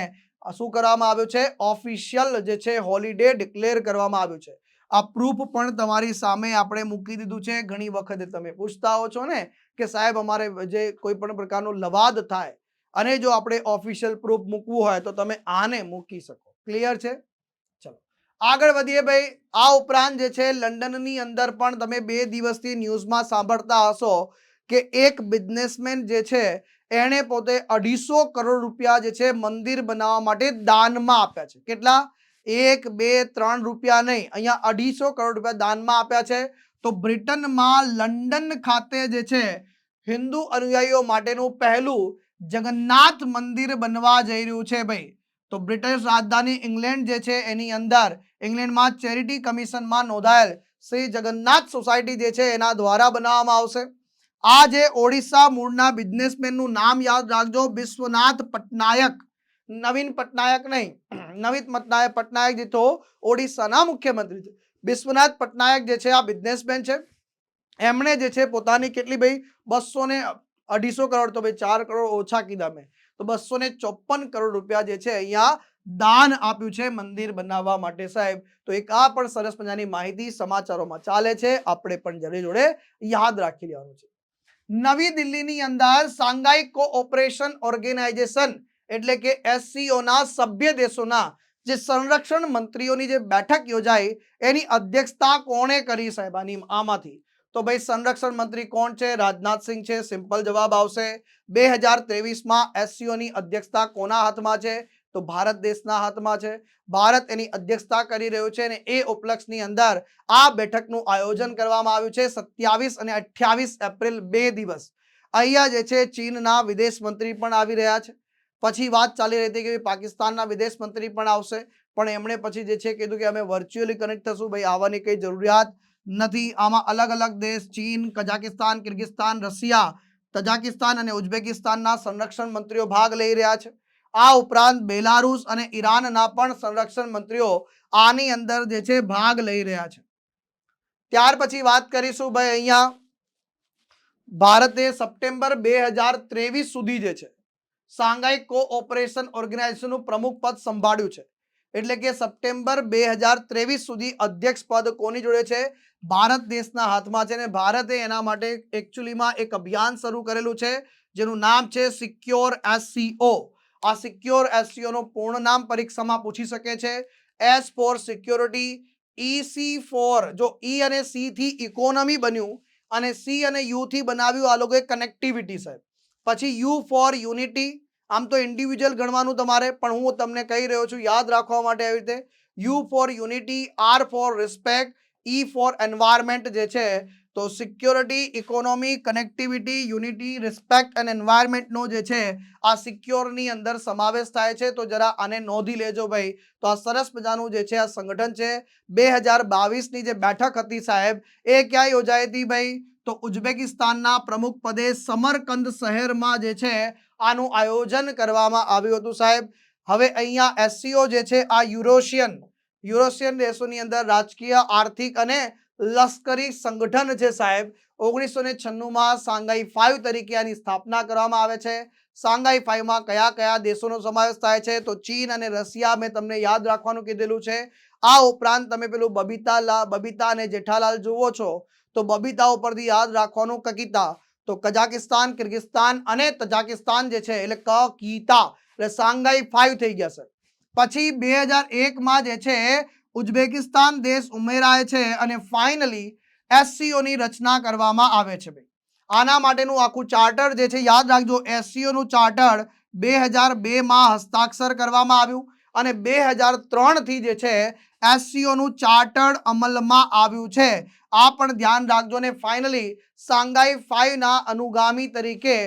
શું કરવામાં આવ્યું છે? ઓફિશિયલ જે છે હોલિડે ડિક્લેર કરવામાં આવ્યું છે. આ પ્રૂફ પણ તમારી સામે આપણે મૂકી દીધું છે. ઘણી વખતે તમે પૂછતા હો છો ને કે સાહેબ અમારે જે કોઈ પણ પ્રકારનો લવાદ થાય અને જો આપણે ઓફિશિયલ પ્રૂફ મૂકવું હોય તો તમે આને મૂકી શકો. ક્લિયર છે? ચલો આગળ વધીએ ભાઈ. આ ઉપરાંત જે છે લંડનની અંદર પણ તમે 2 દિવસથી ન્યૂઝમાં સાંભળતા હશો કે એક બિઝનેસમેન જે છે એણે પોતે 250 કરોડ રૂપિયા જે છે મંદિર બનાવવા માટે દાનમાં આપ્યા છે. કેટલા? 1, 2, 3 રૂપિયા નહીં, અહીંયા 250 કરોડ રૂપિયા દાનમાં આપ્યા છે. તો બ્રિટનમાં લંડન ખાતે જે છે હિન્દુ અનુયાયીઓ માટેનું પહેલું જગન્નાથ મંદિર બનવા જઈ રહ્યું છે ભાઈ. તો બ્રિટિશ રાજધાની ઇંગ્લેન્ડ જે છે એની અંદર ઇંગ્લેન્ડમાં ચેરિટી કમિશનમાં નોંધાયેલ શ્રી જગન્નાથ સોસાયટી જે છે એના દ્વારા બનાવવામાં આવશે. આ જે ઓડિશા મૂળના બિઝનેસમેનનું નામ યાદ રાખજો, વિશ્વનાથ પટનાયક. નવીન પટનાયક નહીં, નવીન પટનાયક જે તો ઓડિશાના મુખ્યમંત્રી છે. વિશ્વનાથ પટનાયક જે છે આ બિઝનેસમેન છે. એમણે જે છે પોતાની કેટલી ભાઈ 250 કરોડ, તો ભાઈ 4 કરોડ ઓછા કીધા મેં, તો 254 કરોડ રૂપિયા જે છે અહીંયા દાન આપ્યું છે મંદિર બનાવવા માટે સાહેબ. તો એક આ પણ સરસ મજાની માહિતી સમાચારોમાં ચાલે છે, આપણે પણ જોડે યાદ રાખી લેવાનું છે. નવી દિલ્હીની અંદર શાંઘાઈ કોઓપરેશન ઓર્ગેનાઇઝેશન એટલે કે SCO ના સભ્ય દેશોના જે સંરક્ષણ મંત્રીઓની જે બેઠક યોજાઈ એની અધ્યક્ષતા કોણે કરી સાહેબ આમાંથી? તો ભાઈ સંરક્ષણ મંત્રી કોણ છે? રાજનાથસિંહ છે. સિમ્પલ જવાબ આવશે. 2023માં SCO ની અધ્યક્ષતા કોના હાથમાં છે? તો ભારત દેશના હાથમાં છે. ભારત એની અધ્યક્ષતા કરી રહ્યું છે અને એ ઉપલક્ષની અંદર આ બેઠકનું આયોજન કરવામાં આવ્યું છે 27 અને 28 એપ્રિલ 2 દિવસ. અહીંયા જે છે ચીનના વિદેશ મંત્રી પણ આવી રહ્યા છે. પછી વાત ચાલી રહી હતી કે પાકિસ્તાનના વિદેશ મંત્રી પણ આવશે, પણ એમણે પછી જે છે કીધું કે અમે વર્ચ્યુઅલી કનેક્ટ થશું. ભાઈ આવવાની કઈ જરૂરિયાત નથી. આમાં અલગ અલગ દેશ ચીન, કઝાકિસ્તાન, કિર્ગિસ્તાન, રશિયા, તજાકિસ્તાન અને ઉઝબેકિસ્તાનના સંરક્ષણ મંત્રીઓ ભાગ લઈ રહ્યા છે. આ ઉપરાંત બેલારુસ અને ઈરાનના પણ સંરક્ષણ મંત્રીઓ આની અંદર જે છે ભાગ લઈ રહ્યા છે. ત્યાર પછી વાત કરીશું ભાઈ અહીંયા ભારતે સપ્ટેમ્બર 2023 સુધી જે છે શાંઘાઈ કોઓપરેશન ઓર્ગેનાઇઝેશનનું પ્રમુખ પદ સંભાળ્યું છે. એટલે કે સપ્ટેમ્બર 2023 સુધી અધ્યક્ષ પદ કોની જોડે છે? ભારત દેશના હાથમાં છે. અને ભારતે એના માટે એકચ્યુઅલીમાં એક અભિયાન શરૂ કરેલું છે જેનું નામ છે સિક્યોર SCO. આ સિક્યોર SCO નું પૂર્ણ નામ પરીક્ષામાં પૂછી શકે છે. S for security, EC for જો E અને C થી ઇકોનોમી બન્યું અને C અને U થી બનાવ્યું આ લોકોએ કનેક્ટિવિટી સાહેબ. પછી U ફોર યુનિટી, આમ તો ઇન્ડિવિજ્યુઅલ ગણવાનું તમારે, પણ હું તમને કહી રહ્યો છું યાદ રાખવા માટે આવી રીતે. U for unity, R for respect, E for environment જે છે. તો security, economy, connectivity, unity, respect અને એન્વાયરમેન્ટનો જે છે આ સિક્યોરની અંદર સમાવેશ થાય છે. તો જરા આને નોંધી લેજો ભાઈ. તો આ સરસ મજાનું જે છે આ સંગઠન છે. 2022ની જે બેઠક હતી સાહેબ એ ક્યાં યોજાઈ હતી ભાઈ? તો ઉઝબેકિસ્તાનના પ્રમુખ પદે સમરકંદ શહેરમાં જે છે આનું આયોજન કરવામાં આવ્યું હતું સાહેબ. હવે અહીંયા SCO જે છે આ યુરોશિયન દેશોની અંદર રાજકીય, આર્થિક અને લશ્કરી સંગઠન છે સાહેબ. 1996માં શાંઘાઈ 5 તરીકે આની સ્થાપના કરવામાં આવે છે. શાંઘાઈ 5માં કયા કયા દેશોનો સમાવેશ થાય છે? તો ચીન અને રશિયા મેં તમને યાદ રાખવાનું કીધેલું છે. આ ઉપરાંત તમે પેલું બબીતા અને જેઠાલાલ જુઓ છો તો બબીતા ઉપરથી યાદ રાખવાનું કકિતા. તો કઝાકિસ્તાન, કિર્ગિસ્તાન અને તજાકિસ્તાન જે છે એટલે કકિતા એટલે શાંઘાઈ 5 થઈ ગયા છે. પછી 2001માં જે છે ઉઝબેકિસ્તાન દેશ ઉમેરાય છે અને ફાઇનલી SCO ની રચના કરવામાં આવે છે ભાઈ. આના માટેનું આખું ચાર્ટર જે છે યાદ રાખજો. SCO નું ચાર્ટર 2002માં હસ્તાક્ષર કરવામાં આવ્યું અને 2003 થી જે છે SCO નું ચાર્ટર અમલમાં આવ્યું છે. આ પણ ધ્યાન રાખજો. ને ફાઇનલી શાંઘાઈ 5 ના અનુગામી તરીકે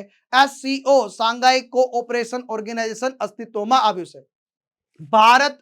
SCO શાંઘાઈ કોઓપરેશન ઓર્ગેનાઇઝેશન અસ્તિત્વમાં આવ્યું છે. ભારત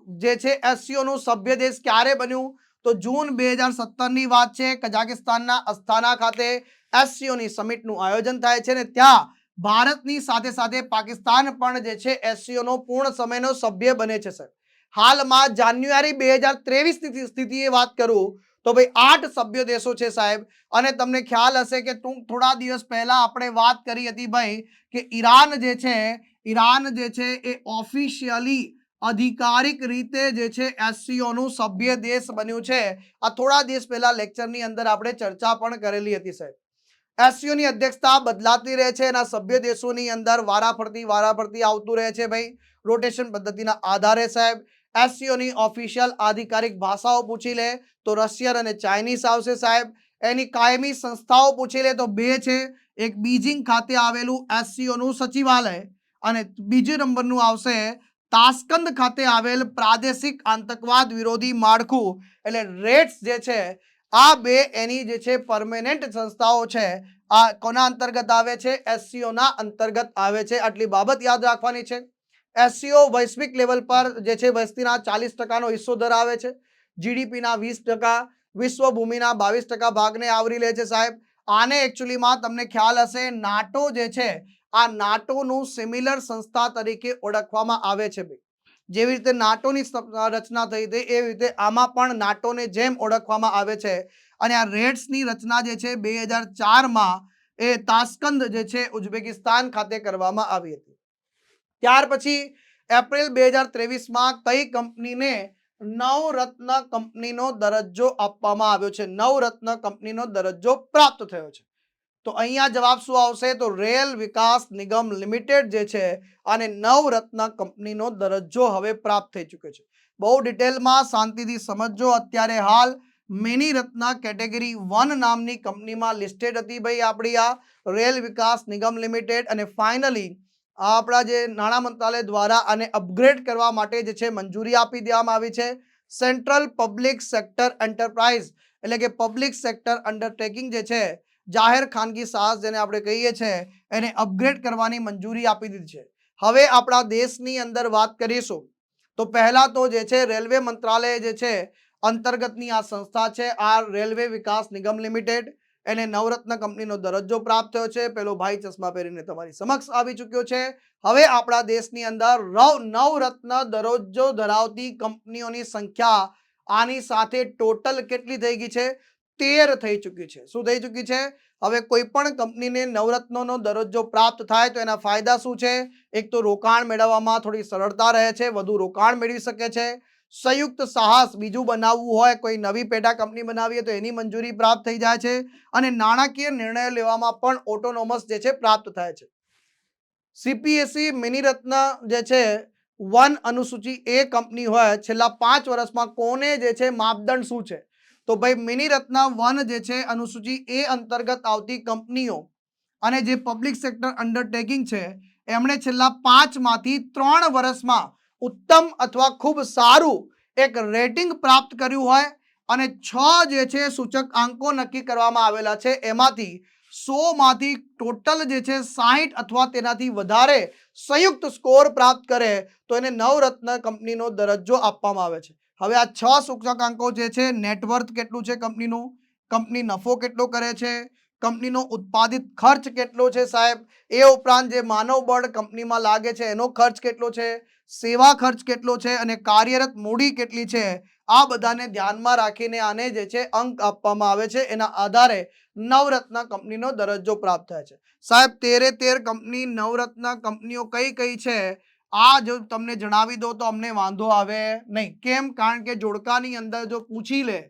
જે છે SCO નું સભ્ય દેશ ક્યારે બન્યું? તો જૂન 2017ની વાત છે. કઝાકિસ્તાનના અસ્થાના ખાતે SCO ની સમિટનું આયોજન થાય છે ને ત્યાં ભારતની સાથે સાથે પાકિસ્તાન પણ જે છે SCO નો પૂર્ણ સમયનો સભ્ય બને છે સર. હાલમાં જાન્યુઆરી 2023ની સ્થિતિએ વાત કરું તો ભાઈ 8 સભ્ય દેશો છે સાહેબ. અને તમને ખ્યાલ હશે કે થોડા દિવસ પહેલા આપણે વાત કરી હતી ભાઈ કે ઈરાન જે છે એ ઓફિશિયલી અધિકારિક રીતે જે છે એસસીઓ નું સભ્ય દેશ બન્યું છે? આ થોડા દિવસ પહેલા લેક્ચરની અંદર આપણે ચર્ચા પણ કરેલી હતી સાહેબ. એસસીઓ ની અધ્યક્ષતા બદલાતી રહે છે, એના સભ્ય દેશોની અંદર વારાફરતી આવતું રહે છે ભાઈ, રોટેશન પદ્ધતિના આધારે સાહેબ. એસસીઓ ની ઓફિશિયલ આધિકારિક ભાષાઓ પૂછી લે તો રશિયન અને ચાઇનીઝ આવશે સાહેબ. એની કાયમી સંસ્થાઓ પૂછી લે તો બે છે, એક બીજિંગ ખાતે આવેલું એસસીઓ નું સચિવાલય અને બીજો નંબરનું આવશે તાસ્કંદ ખાતે આવેલ પ્રાદેશિક આતંકવાદ વિરોધી માળખું એટલે રેટ્સ જે છે. આ બે એની જે છે પરમેનન્ટ સંસ્થાઓ છે. આ કોના અંતર્ગત આવે છે? એસસીઓ ના અંતર્ગત આવે છે. આટલી બાબત યાદ રાખવાની છે. એસસીઓ વૈશ્વિક લેવલ પર જે છે વસ્તીના 40% હિસ્સો ધરાવે છે, જીડીપીના 20%, વિશ્વ ભૂમિના 22% ભાગને આવરી લે છે સાહેબ. આને એકચ્યુઅલીમાં તમને ખ્યાલ હશે નાટો જે છે, આ નાટોનું સિમિલર સંસ્થા તરીકે ઓળખવામાં આવે છે ભાઈ. જેવી રીતે નાટોની રચના થઈ હતી એવી રીતે આમાં પણ નાટોને જેમ ઓળખવામાં આવે છે. અને આ રેટ્સની રચના જે છે 2004માં એ તાસ્કંદ જે છે ઉઝબેકિસ્તાન ખાતે કરવામાં આવી હતી. ત્યાર પછી એપ્રિલ 2023માં કઈ કંપનીને નવરત્ન કંપનીનો દરજ્જો આપવામાં આવ્યો છે? નવરત્ન કંપનીનો દરજ્જો પ્રાપ્ત થયો છે. તો અહીંયા જવાબ શું આવશે? તો રેલ વિકાસ નિગમ લિમિટેડ જે છે અને નવરત્ન કંપનીનો દરજ્જો હવે પ્રાપ્ત થઈ ચૂક્યો છે. બહુ ડિટેલમાં શાંતિથી સમજજો. અત્યારે હાલ મિની રત્ન કેટેગરી 1 નામની કંપનીમાં લિસ્ટેડ હતી ભાઈ આપણી આ રેલ વિકાસ નિગમ લિમિટેડ, અને ફાઇનલી આપણા જે નાણાં મંત્રાલય દ્વારા આને અપગ્રેડ કરવા માટે જે છે મંજૂરી આપી દેવામાં આવી છે. સેન્ટ્રલ પબ્લિક સેક્ટર એન્ટરપ્રાઇઝ એટલે કે પબ્લિક સેક્ટર અંડરટેકિંગ જે છે, જાહેર ખાનગી સાહસ જેને આપણે કહીએ છીએ, એને અપગ્રેડ કરવાની મંજૂરી આપી દીધી છે. હવે આપણા દેશની અંદર વાત કરીશું તો પહેલા તો જે છે રેલવે મંત્રાલય જે છે અંતર્ગતની આ સંસ્થા છે, આ રેલવે વિકાસ નિગમ લિમિટેડ, એને નવરત્ન કંપનીનો દરજ્જો પ્રાપ્ત થયો છે. પેલો ભાઈ ચશ્મા પહેરીને તમારી સમક્ષ આવી ચૂક્યો છે. હવે આપણા દેશની અંદર નવરત્ન દરજ્જો ધરાવતી કંપનીઓની સંખ્યા આની સાથે ટોટલ કેટલી થઈ ગઈ છે? 13 થઈ ચૂકી છે. શું થઈ ચૂકી છે? હવે કોઈ પણ કંપનીને નવરત્નનો દરજ્જો પ્રાપ્ત થાય તો એના ફાયદા શું છે? એક તો રોકાણ મેળવવામાં થોડી સરળતા રહે છે, વધુ રોકાણ મેળવી શકે છે. સંયુક્ત સાહસ બીજું બનાવવું હોય, કોઈ નવી પેટા કંપની બનાવી હોય તો એની મંજૂરી પ્રાપ્ત થઈ જાય છે. અને નાણાકીય નિર્ણયો લેવામાં પણ ઓટોનોમસ જે છે પ્રાપ્ત થાય છે. સીપીએસસી મિની રત્ન જે છે 1 અનુસૂચિ એ કંપની હોય, છેલ્લા 5 વર્ષમાં કોને જે છે માપદંડ શું છે? તો ભાઈ મિની રત્ન 1 જે છે અનુસૂચિ એ અંતર્ગત આવતી કંપનીઓ અને જે પબ્લિક સેક્ટર અંડરટેકિંગ છે એમણે છેલ્લા 5માંથી 3 વર્ષમાં ઉત્તમ અથવા ખૂબ સારું એક રેટિંગ પ્રાપ્ત કર્યું હોય અને 6 જે છે સૂચક આંકો નક્કી કરવામાં આવેલા છે, એમાંથી 100માંથી ટોટલ જે છે 60 અથવા તેનાથી વધારે સંયુક્ત સ્કોર પ્રાપ્ત કરે તો એને નવરત્ન કંપનીનો દરજ્જો આપવામાં આવે છે. હવે આ 6 સૂચકાંકો જે છે, નેટવર્થ કેટલું છે કંપનીનું, કંપની નફો કેટલો કરે છે, કંપનીનો ઉત્પાદિત ખર્ચ કેટલો છે સાહેબ, એ ઉપરાંત જે માનવ બળ કંપનીમાં લાગે છે એનો ખર્ચ કેટલો છે, સેવા ખર્ચ કેટલો છે અને કાર્યરત મૂડી કેટલી છે, આ બધાને ધ્યાનમાં રાખીને આને જે છે અંક આપવામાં આવે છે. એના આધારે નવરત્ન કંપનીનો દરજ્જો પ્રાપ્ત થાય છે. સાહેબ 13 કંપની નવરત્ન કંપનીઓ કઈ કઈ છે આ જો તમને જણાવી દો તો અમને વાંધો આવે નહીં. કેમ? કારણ કે જોડકાની અંદર જો પૂછી લે,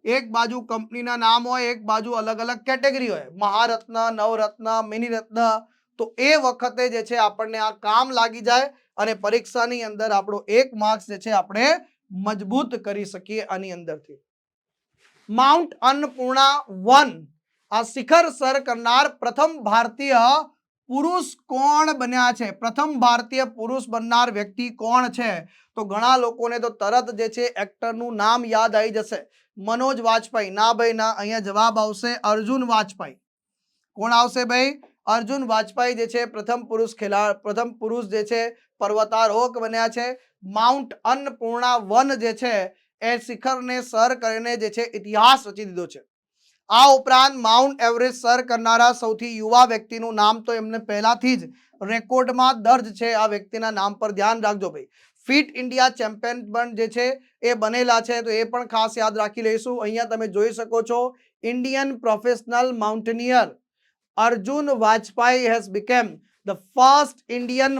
એક બાજુ કંપનીના નામ હોય, એક બાજુ અલગ અલગ કેટેગરી હોય, મહારત્ન, નવરત્ન, મિની રત્ન, તો એ વખતે જે છે આપણને આ કામ લાગી જાય અને પરીક્ષાની અંદર આપણો 1 માર્ક્સ જે છે આપણે મજબૂત કરી શકીએ આની અંદરથી. માઉન્ટ અન્નપૂર્ણા 1 આ શિખર સર કરનાર પ્રથમ ભારતીય પુરુષ કોણ બન્યા છે? પ્રથમ ભારતીય પુરુષ બનનાર વ્યક્તિ કોણ છે? તો ઘણા લોકોને તો તરત જે છે એક્ટરનું નામ યાદ આવી જશે, મનોજ વાજપેયી. ના ભાઈ ના, અહીંયા જવાબ આવશે અર્જુન વાજપેયી. કોણ આવશે ભાઈ? અર્જુન વાજપેયી જે છે પ્રથમ પુરુષ જે છે પર્વતારોહક બન્યા છે. માઉન્ટ અન્નપૂર્ણા 1 જે છે એ શિખરને સર કરીને જે છે ઇતિહાસ રચી દીધો છે. આ ઉપરાંત માઉન્ટ એવરેસ્ટ સર કરનારા સૌથી યુવા વ્યક્તિનું નામ તો એમને પહેલાથી જ રેકોર્ડમાં દર્જ છે. આ વ્યક્તિના નામ પર ધ્યાન રાખજો ભાઈ. ફિટ ઇન્ડિયા ચેમ્પિયન પણ જે છે એ બનેલા છે તો એ પણ ખાસ યાદ રાખી લઈશું. અહીંયા તમે જોઈ શકો છો Indian professional mountaineer Arjun Vajpayee has become the first Indian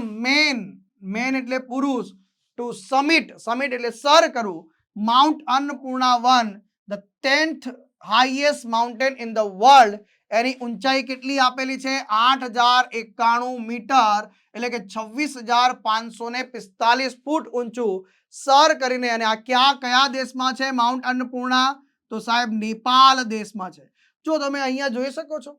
man એટલે પુરુષ ટુ સમિટ એટલે સર કરવું mount Annapurna 1, the 10th highest mountain in the world. એની ઊંચાઈ કેટલી આપેલી છે? 8091 મીટર એટલે કે 26,545 ફૂટ ઊંચું સર કરીને. અને આ કયા દેશમાં છે માઉન્ટ અન્નપૂર્ણા? તો સાહેબ નેપાળ દેશમાં છે. જો તમે અહીંયા જોઈ શકો છો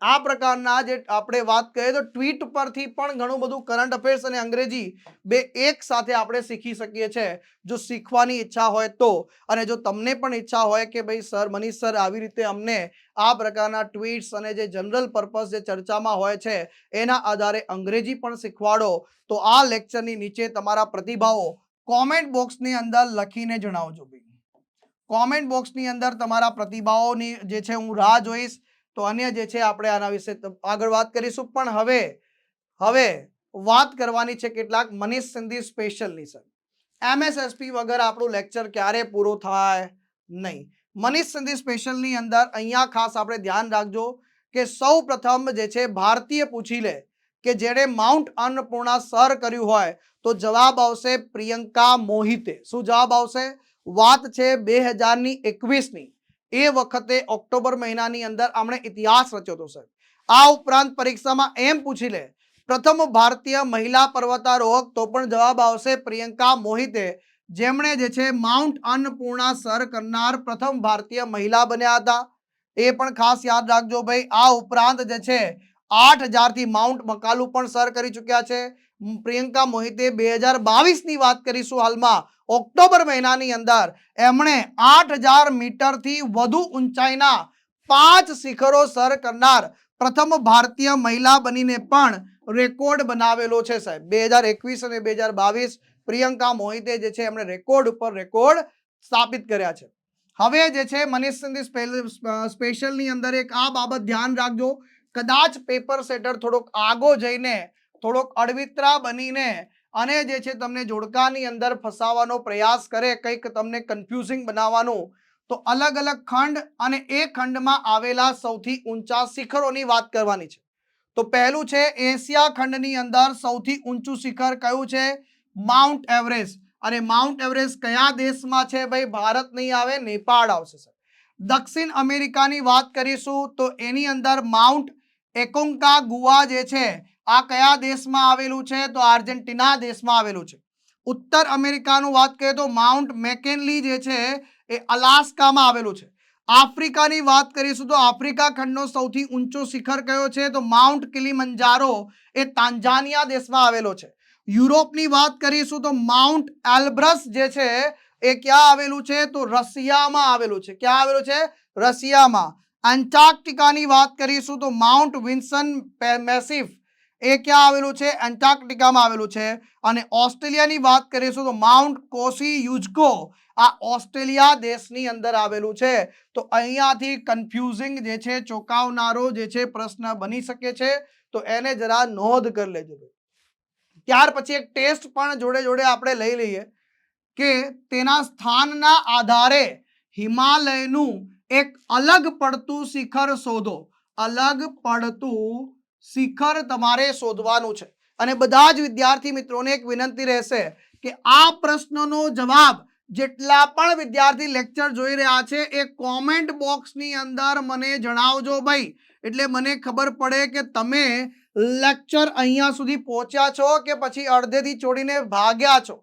આ પ્રકારના જે આપણે વાત કરીએ તો ટ્વીટ પરથી પણ ઘણું બધું કરંટ અફેર્સ અને અંગ્રેજી બે એક સાથે આપણે શીખી શકીએ છીએ જો શીખવાની ઈચ્છા હોય તો. અને જો તમને પણ ઈચ્છા હોય કે ભાઈ સર મનીષ સર આવી રીતે અમને આ પ્રકારના ટ્વીટ્સ અને જે જનરલ પર્પઝ જે ચર્ચામાં હોય છે એના આધારે અંગ્રેજી પણ શીખવાડો તો આ લેક્ચરની નીચે તમારા પ્રતિભાવો કોમેન્ટ બોક્સની અંદર લખીને જણાવજો. કોમેન્ટ બોક્સની અંદર તમારા પ્રતિભાવોની જે છે હું રાહ જોઈશ. તો અન્ય જે છે આપણે આના વિશે આગળ વાત કરીશું. પણ હવે વાત કરવાની છે કેટલાક મનીષ સિંધી સ્પેશિયલની. સર MSSP વગર આપણું લેક્ચર ક્યારે પૂરો થાય નહીં. મનીષ સિંધી સ્પેશિયલની અંદર અહીંયા ખાસ આપણે ધ્યાન રાખજો કે સૌ પ્રથમ જે છે ભારતીય પૂછી લે કે જેણે માઉન્ટ અન્નપૂર્ણા સર કર્યું હોય તો જવાબ આવશે પ્રિયંકા મોહિતે. શું જવાબ આવશે? વાત છે 2021ની. એ વખતે ઓક્ટોબર મહિનાની અંદર આમણે ઇતિહાસ રચ્યો હતો. સાહેબ આ ઉપરાંત પરીક્ષામાં એમ પૂછી લે પ્રથમ ભારતીય મહિલા પર્વતારોહક તો પણ જવાબ આવશે પ્રિયંકા મોહિતે, જેમણે જે છે માઉન્ટ અન્નપૂર્ણા સર કરનાર પ્રથમ ભારતીય મહિલા બન્યા હતા. એ પણ ખાસ યાદ રાખજો ભાઈ. આ ઉપરાંત જે છે 8000 થી માઉન્ટ મકાલુ પણ સર કરી ચૂક્યા છે પ્રિયંકા મોહિતે. 2022ની વાત કરીશું હાલમાં ઓક્ટોબર મહિનાની અંદર એમણે 8000 મીટરથી વધુ ઊંચાઈના 5 શિખરો સર કરનાર પ્રથમ ભારતીય મહિલા બનીને પણ રેકોર્ડ બનાવેલો છે. સાહેબ 2021 અને 2022 પ્રિયંકા મોહિતે જે છે એમણે રેકોર્ડ ઉપર રેકોર્ડ સ્થાપિત કર્યા છે. હવે જે છે મનીષ સિંધી સ્પેશિયલની અંદર એક આ બાબત ધ્યાન રાખજો. કદાચ પેપર સેટર થોડોક આગો જઈને થોડોક અડવિતરા બનીને અને જે છે તમને જોડકાની અંદર ફસાવવાનો પ્રયાસ કરે, કંઈક તમને કન્ફ્યુઝિંગ બનાવવાનું, તો અલગ અલગ ખંડ અને એ ખંડમાં આવેલા સૌથી ઊંચા શિખરોની વાત કરવાની છે. તો પહેલું છે એશિયા ખંડની અંદર સૌથી ઊંચું શિખર કયું છે? Mount Everest. અને માઉન્ટ એવરેસ્ટ કયા દેશમાં છે? ભાઈ ભારત નહીં આવે, નેપાળ આવશે. દક્ષિણ અમેરિકાની વાત કરીશું તો એની અંદર માઉન્ટ એકોન્કાગુઆ જે છે આ કયા દેશમાં આવેલું છે? તો આર્જેન્ટિના દેશમાં આવેલું છે. ઉત્તર અમેરિકાનું વાત કરીએ તો માઉન્ટ મેકિનલી જે છે એ અલાસ્કામાં આવેલું છે. આફ્રિકાની વાત કરીશું તો આફ્રિકા ખંડનો સૌથી ઊંચો શિખર કયો છે? તો માઉન્ટ કિલીમંજારો એ તાંજાનિયા દેશમાં આવેલો છે. યુરોપની વાત કરીશું તો માઉન્ટ એલ્બ્રસ જે છે એ ક્યાં આવેલું છે? તો રશિયામાં આવેલું છે. ક્યાં આવેલું છે? રશિયામાં. એન્ટાર્કટિકાની વાત કરીશું તો માઉન્ટ વિન્સન મેસિફ એ ક્યાં આવેલું છે? એન્ટાર્કટિકામાં આવેલું છે. અને ઓસ્ટ્રેલિયાની વાત કરીશું તો માઉન્ટ કોસીયુજકો આ ઓસ્ટ્રેલિયા દેશની અંદર આવેલું છે. તો અહીંયાથી કન્ફ્યુઝિંગ જે છે ચોંકાવનારો જે છે પ્રશ્ન બની શકે છે, તો એને જરા નોંધ કરી લેજો. ત્યાર પછી એક ટેસ્ટ પણ જોડે જોડે આપણે લઈ લઈએ કે તેના સ્થાનના આધારે હિમાલયનું એક અલગ પડતું શિખર શોધો. અલગ પડતું શિખર તમારે શોધવાનું છે. અને બધા જ વિદ્યાર્થી મિત્રોને એક વિનંતી રહેશે કે આ પ્રશ્નનો જવાબ જેટલા પણ વિદ્યાર્થી લેક્ચર જોઈ રહ્યા છે એ કોમેન્ટ બોક્સની અંદર મને જણાવજો ભાઈ. એટલે મને ખબર પડે કે તમે લેક્ચર અહીંયા સુધી પહોંચ્યા છો કે પછી અડધેથી છોડીને ભાગ્યા છો.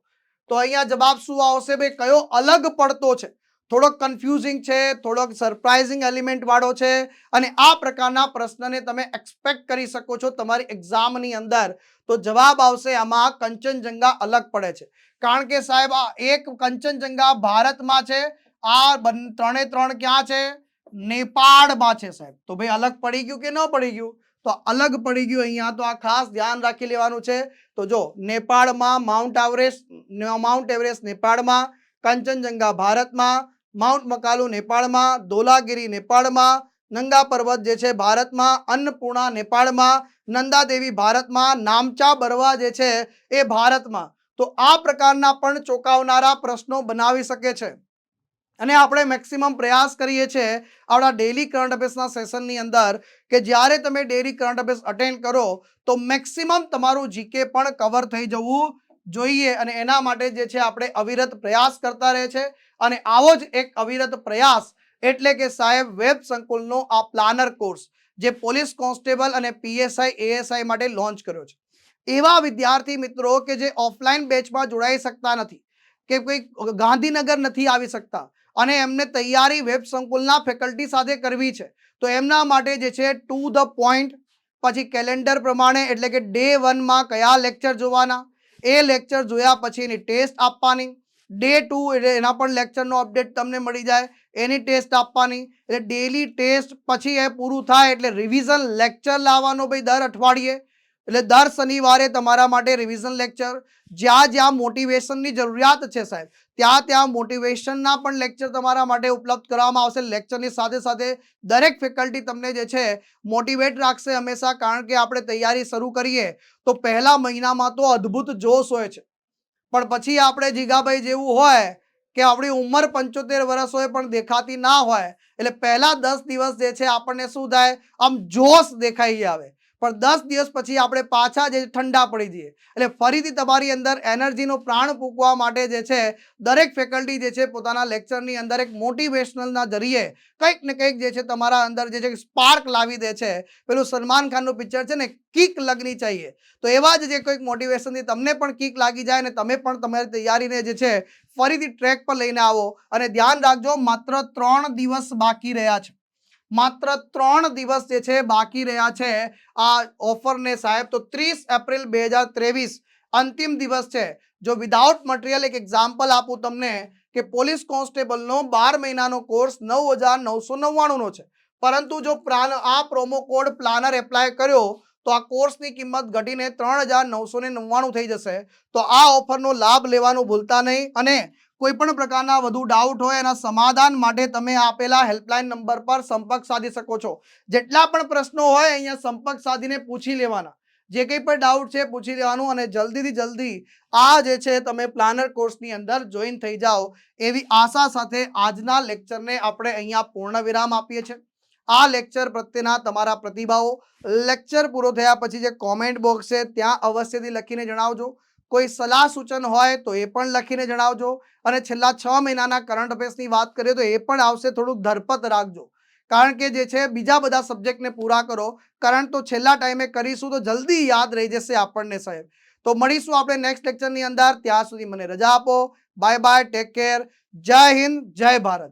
તો અહીંયા જવાબ શું આવશે ભાઈ? કયો અલગ પડતો છે? થોડોક કન્ફ્યુઝિંગ છે, થોડોક સરપ્રાઇઝિંગ એલિમેન્ટ વાળો છે. અને આ પ્રકારના પ્રશ્નને તમે એક્સપેક્ટ કરી શકો છો તમારી એક્ઝામની અંદર. તો જવાબ આવશે આમાં કંચનજંગા અલગ પડે છે. કારણ કે સાહેબ આ એક કંચનજંગા ભારતમાં છે, આ ત્રણે ત્રણ ક્યાં છે? નેપાળમાં છે સાહેબ. તો ભાઈ અલગ પડી ગયું કે ન પડી ગયું? તો અલગ પડી ગયું અહીંયા. તો આ ખાસ ધ્યાન રાખી લેવાનું છે. તો જો નેપાળમાં માઉન્ટ એવરેસ્ટ નેપાળમાં, કંચનજંગા ભારતમાં, માઉન્ટ મકાલુ નેપાળમાં, ધોલાગીરી નેપાળમાં, નંગા પર્વત જે છે ભારતમાં, અન્નપૂર્ણા નેપાળમાં, નંદાદેવી ભારતમાં, નામચા બરવા જે છે એ ભારતમાં. તો આ પ્રકારના પણ ચોંકાવનારા પ્રશ્નો બનાવી શકે છે. અને આપણે મેક્સિમમ પ્રયાસ કરીએ છીએ આપણા ડેલી કરંટ અફેર્સના સેશનની અંદર કે જ્યારે તમે ડેલી કરંટ અફેર્સ અટેન્ડ કરો તો મેક્સિમમ તમારું જીકે પણ કવર થઈ જવું જોઈએ અને એના માટે જે છે આપણે અવિરત પ્રયાસ કરતા રહે છે અને આવો જ એક અવિરત પ્રયાસ એટલે કે સાહેબ વેબ સંકુલનો આ પ્લાનર કોર્સ જે પોલીસ કોન્સ્ટેબલ અને પીએસઆઈ એએસઆઈ માટે લોન્ચ કર્યો છે. એવા વિદ્યાર્થી મિત્રો કે જે ઓફલાઈન બેચમાં જોડાઈ શકતા નથી કે કોઈ ગાંધીનગર નથી આવી શકતા અને એમને તૈયારી વેબ સંકુલના ફેકલ્ટી સાથે કરવી છે તો એમના માટે જે છે ટુ ધ પોઈન્ટ પછી કેલેન્ડર પ્રમાણે એટલે કે ડે 1 માં કયા લેક્ચર જોવાના, એ લેક્ચર જોયા પછી એની ટેસ્ટ આપવાની, ડે 2 એટલે એના પણ લેક્ચરનો અપડેટ તમને મળી જાય, એની ટેસ્ટ આપવાની, એટલે ડેલી ટેસ્ટ પછી એ પૂરું થાય એટલે રિવિઝન લેક્ચર લાવવાનો ભાઈ દર અઠવાડિયે, એટલે દર શનિવારે તમારા માટે રિવિઝન લેક્ચર, જ્યાં જ્યાં મોટિવેશનની જરૂરિયાત છે સાહેબ ત્યાં ત્યાં મોટિવેશનના પણ લેક્ચર તમારા માટે ઉપલબ્ધ કરવામાં આવશે. લેક્ચરની સાથે સાથે દરેક ફેકલ્ટી તમને જે છે મોટિવેટ રાખશે હંમેશા, કારણ કે આપણે તૈયારી શરૂ કરીએ તો પહેલા મહિનામાં તો અદ્ભુત જોશ હોય છે પણ પછી આપણે જીગાભાઈ જેવું હોય કે આપણી ઉંમર 75 વર્ષ હોય પણ દેખાતી ના હોય એટલે પહેલા 10 દિવસ જે છે આપણને શું થાય આમ જોશ દેખાઈ આવે પણ 10 દિવસ પછી આપણે પાછા જે ઠંડા પડી જઈએ એટલે ફરીથી તમારી અંદર એનર્જીનો પ્રાણ ફૂંકવા માટે જે છે દરેક ફેકલ્ટી જે છે પોતાના લેક્ચરની અંદર એક મોટિવેશનલના જરીએ કંઈક ને કંઈક જે છે તમારા અંદર જે છે સ્પાર્ક લાવી દે છે. પેલું સલમાન ખાનનું પિક્ચર છે ને કિક લગની ચાહીએ તો એવા જ જે કોઈક મોટિવેશનથી તમને પણ કિક લાગી જાય અને તમે પણ તમારી તૈયારીને જે છે ફરીથી ટ્રેક પર લઈને આવો. અને ધ્યાન રાખજો માત્ર 3 દિવસ બાકી રહ્યા છે, માત્ર 3 દિવસ જે છે બાકી રહ્યા છે આ ઓફરને સાહેબ. તો 30 એપ્રિલ 2023 અંતિમ દિવસ છે. જો વિધાઉટ મટીરિયલ એક એક્ઝામ્પલ આપું તમને કે પોલીસ કોન્સ્ટેબલનો 12 મહિનાનો કોર્સ 9,999નો છે પરંતુ જો આ પ્રોમો કોડ પ્લાનર એપ્લાય કર્યો તો આ કોર્સની કિંમત ઘટીને 3,999 થઈ જશે. તો આ ઓફરનો લાભ લેવાનું ભૂલતા નહીં અને કોઈ પણ પ્રકારના વધુ ડાઉટ હોય એના સમાધાન માટે તમે આપેલા હેલ્પલાઇન નંબર પર સંપર્ક સાધી શકો છો. જેટલા પણ પ્રશ્નો હોય અહીંયા સંપર્ક સાધીને પૂછી લેવાના, જે કંઈ પણ ડાઉટ છે પૂછી લેવાનું અને જલ્દીથી જલ્દી આ જે છે તમે પ્લાનર કોર્સની અંદર જોઈન થઈ જાઓ એવી આશા સાથે આજના લેક્ચરને આપણે અહીંયા પૂર્ણ વિરામ આપીએ છીએ. આ લેક્ચર પ્રત્યેના તમારા પ્રતિભાવો લેક્ચર પૂરો થયા પછી જે કોમેન્ટ બોક્સ છે ત્યાં અવશ્યથી લખીને જણાવજો. કોઈ સલાહ સૂચન હોય તો એ પણ લખીને જણાવજો અને છેલ્લા 6 મહિનાના કરંટ અફેર્સની વાત કરીએ તો એ પણ આવશે. થોડુંક ધરપત રાખજો કારણ કે જે છે બીજા બધા સબ્જેક્ટને પૂરા કરો, કરંટ તો છેલ્લા ટાઈમે કરીશું તો જલ્દી યાદ રહી જશે આપણને સાહેબ. તો મળીશું આપણે નેક્સ્ટ લેક્ચરની અંદર. ત્યાં સુધી મને રજા આપો. બાય બાય, ટેક કેર, જય હિન્દ, જય ભારત.